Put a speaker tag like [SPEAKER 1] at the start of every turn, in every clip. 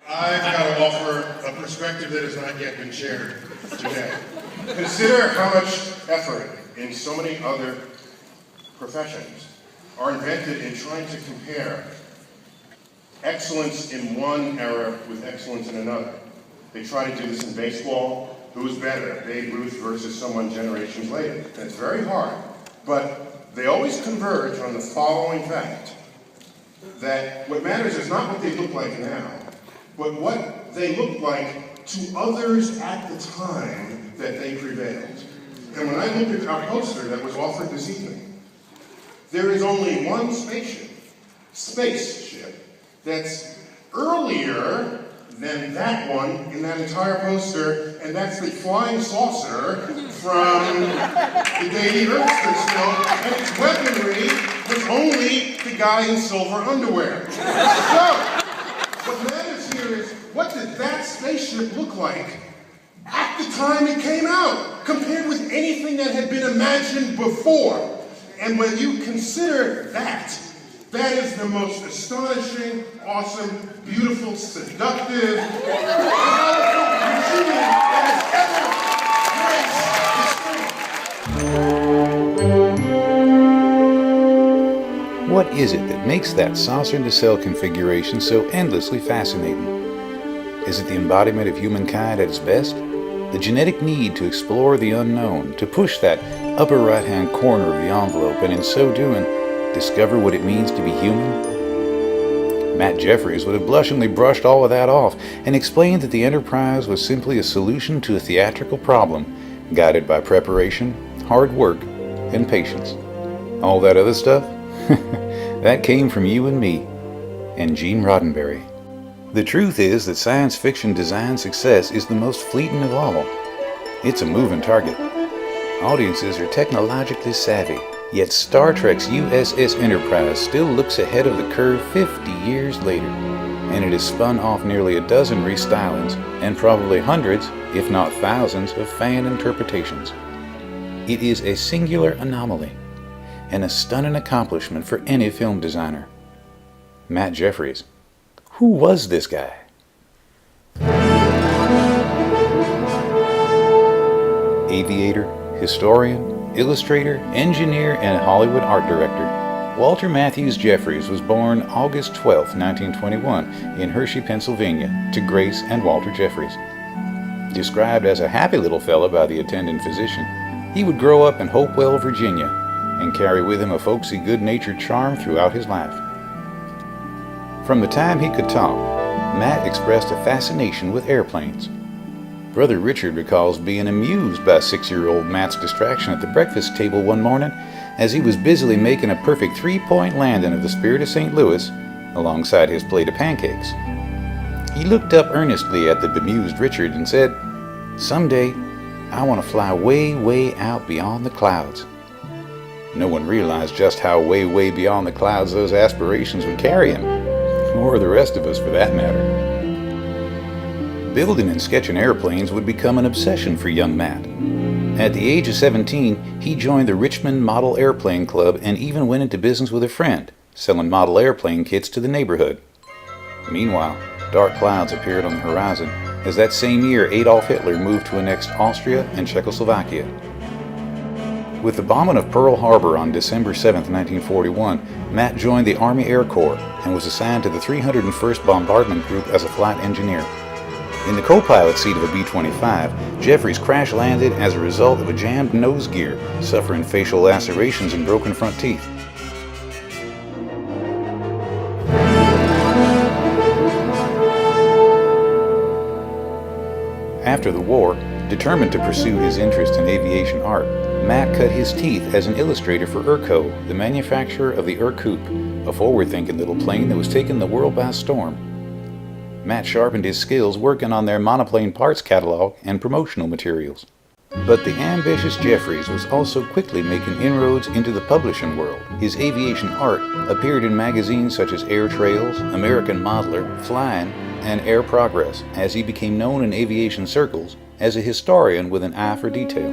[SPEAKER 1] I've got to offer a perspective that has not yet been shared today. Consider how much effort in so many other professions are invented in trying to compare excellence in one era with excellence in another. They try to do this in baseball. Who's better, Babe Ruth versus someone generations later? And it's very hard, but they always converge on the following fact, that what matters is not what they look like now, but what they look like to others at the time that they prevailed. And when I look at our poster that was offered this evening, there is only one spaceship that's earlier than that one in that entire poster, and that's the flying saucer from the day the Earth stood still, and its weaponry was only the guy in silver underwear. So, what matters here is, what did that spaceship look like at the time it came out, compared with anything that had been imagined before? And when you consider that, that is the most astonishing, awesome, beautiful, seductive, powerful machine that has ever graced the screen.
[SPEAKER 2] What is it that makes that saucer-to-cell configuration so endlessly fascinating? Is it the embodiment of humankind at its best? The genetic need to explore the unknown, to push that upper right-hand corner of the envelope, and in so doing, discover what it means to be human? MATT Jefferies would have blushingly brushed all of that off and explained that the Enterprise was simply a solution to a theatrical problem, guided by preparation, hard work, and patience. All that other stuff? That came from you and me, and Gene Roddenberry. The truth is that science fiction design success is the most fleeting of all. It's a moving target. Audiences are technologically savvy, yet Star Trek's USS Enterprise still looks ahead of the curve 50 years later, and it has spun off nearly a dozen restylings and probably hundreds, if not thousands, of fan interpretations. It is a singular anomaly and a stunning accomplishment for any film designer. MATT Jefferies. Who was this guy? Aviator, historian, illustrator, engineer, and Hollywood art director, Walter Matthews Jefferies was born August 12, 1921, in Hershey, Pennsylvania, to Grace and Walter Jefferies. Described as a happy little fella by the attending physician, he would grow up in Hopewell, Virginia, and carry with him a folksy, good-natured charm throughout his life. From the time he could talk, Matt expressed a fascination with airplanes. Brother Richard recalls being amused by 6-year-old Matt's distraction at the breakfast table one morning as he was busily making a perfect 3-point landing of the Spirit of St. Louis alongside his plate of pancakes. He looked up earnestly at the bemused Richard and said, "Someday, I want to fly way, way out beyond the clouds." No one realized just how way, way beyond the clouds those aspirations would carry him, or the rest of us for that matter. Building and sketching airplanes would become an obsession for young Matt. At the age of 17, he joined the Richmond Model Airplane Club and even went into business with a friend, selling model airplane kits to the neighborhood. Meanwhile, dark clouds appeared on the horizon as that same year Adolf Hitler moved to annex Austria and Czechoslovakia. With the bombing of Pearl Harbor on December 7, 1941, Matt joined the Army Air Corps and was assigned to the 301st Bombardment Group as a flight engineer. In the co-pilot seat of a B-25, Jefferies crash-landed as a result of a jammed nose gear, suffering facial lacerations and broken front teeth. After the war, determined to pursue his interest in aviation art, Matt cut his teeth as an illustrator for Urco, the manufacturer of the Irkoop, a forward-thinking little plane that was taking the world by storm. Matt sharpened his skills working on their monoplane parts catalog and promotional materials. But the ambitious Jefferies was also quickly making inroads into the publishing world. His aviation art appeared in magazines such as Air Trails, American Modeler, Flying, and Air Progress, as he became known in aviation circles as a historian with an eye for detail.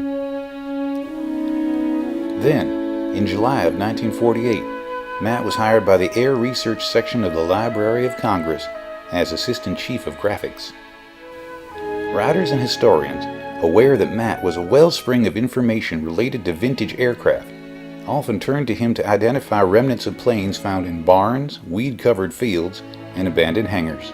[SPEAKER 2] Then, in July of 1948, Matt was hired by the Air Research Section of the Library of Congress as Assistant Chief of Graphics. Writers and historians, aware that Matt was a wellspring of information related to vintage aircraft, often turned to him to identify remnants of planes found in barns, weed-covered fields, and abandoned hangars.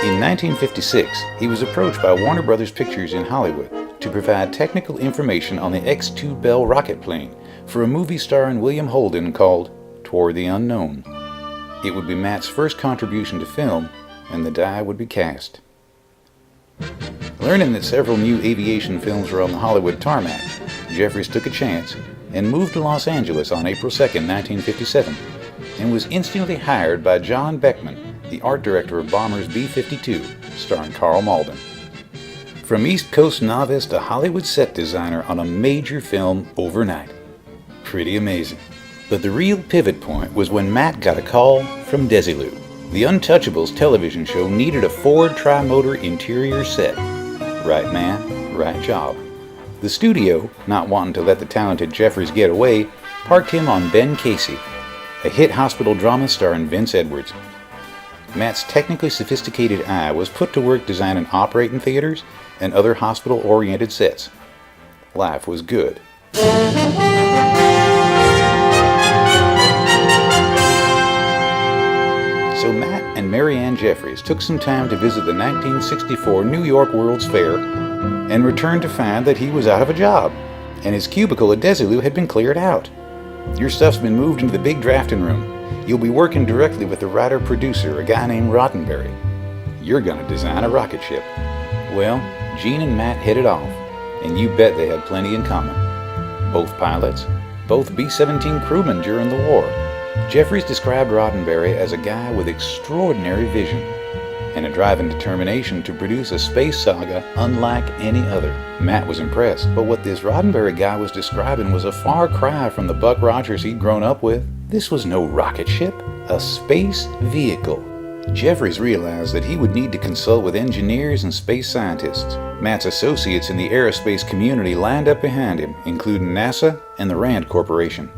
[SPEAKER 2] In 1956, he was approached by Warner Brothers Pictures in Hollywood to provide technical information on the X-2 Bell rocket plane for a movie starring William Holden called Toward the Unknown. It would be Matt's first contribution to film, and the die would be cast. Learning that several new aviation films were on the Hollywood tarmac, Jefferies took a chance and moved to Los Angeles on April 2, 1957, and was instantly hired by John Beckman, the art director of Bomber's B-52, starring Carl Malden. From East Coast novice to Hollywood set designer on a major film overnight. Pretty amazing. But the real pivot point was when Matt got a call from Desilu. The Untouchables television show needed a Ford tri-motor interior set. Right man, right job. The studio, not wanting to let the talented Jefferies get away, parked him on Ben Casey, a hit hospital drama starring Vince Edwards. Matt's technically sophisticated eye was put to work designing operating theaters and other hospital-oriented sets. Life was good. So Matt and Mary Ann Jefferies took some time to visit the 1964 New York World's Fair and returned to find that he was out of a job, and his cubicle at Desilu had been cleared out. Your stuff's been moved into the big drafting room. You'll be working directly with the writer-producer, a guy named Roddenberry. You're gonna design a rocket ship. Well, Gene and Matt hit it off, and you bet they had plenty in common. Both pilots, both B-17 crewmen during the war. Jefferies described Roddenberry as a guy with extraordinary vision and a drive and determination to produce a space saga unlike any other. Matt was impressed, but what this Roddenberry guy was describing was a far cry from the Buck Rogers he'd grown up with. This was no rocket ship, a space vehicle. Jefferies realized that he would need to consult with engineers and space scientists. Matt's associates in the aerospace community lined up behind him, including NASA and the Rand Corporation.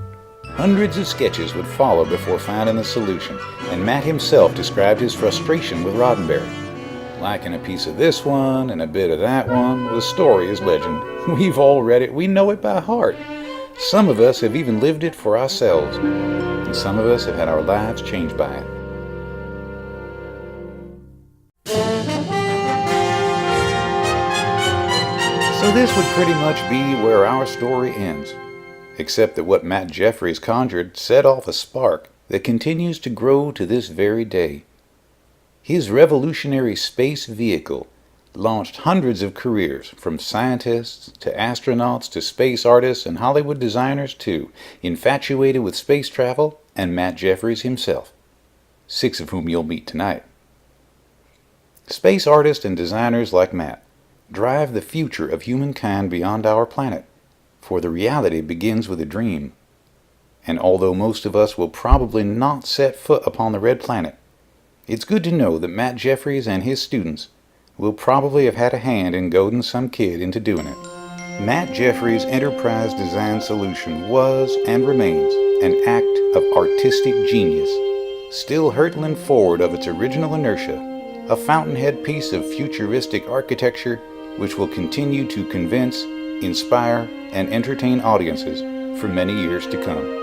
[SPEAKER 2] Hundreds of sketches would follow before finding the solution, and Matt himself described his frustration with Roddenberry. Liking a piece of this one and a bit of that one, the story is legend. We've all read it, we know it by heart. Some of us have even lived it for ourselves, and some of us have had our lives changed by it. So this would pretty much be where our story ends, except that what Matt Jefferies conjured set off a spark that continues to grow to this very day. His revolutionary space vehicle launched hundreds of careers, from scientists to astronauts to space artists and Hollywood designers too, infatuated with space travel, and Matt Jefferies himself, 6 of whom you'll meet tonight. Space artists and designers like Matt drive the future of humankind beyond our planet, for the reality begins with a dream. And although most of us will probably not set foot upon the Red Planet, it's good to know that Matt Jefferies and his students will probably have had a hand in goading some kid into doing it. Matt Jefferies' enterprise design solution was and remains an act of artistic genius, still hurtling forward of its original inertia, a fountainhead piece of futuristic architecture which will continue to convince, inspire, and entertain audiences for many years to come.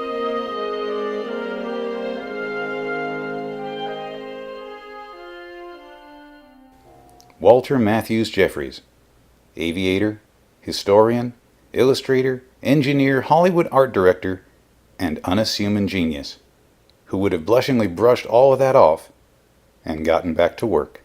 [SPEAKER 2] Walter Matthews Jefferies, aviator, historian, illustrator, engineer, Hollywood art director, and unassuming genius, who would have blushingly brushed all of that off and gotten back to work.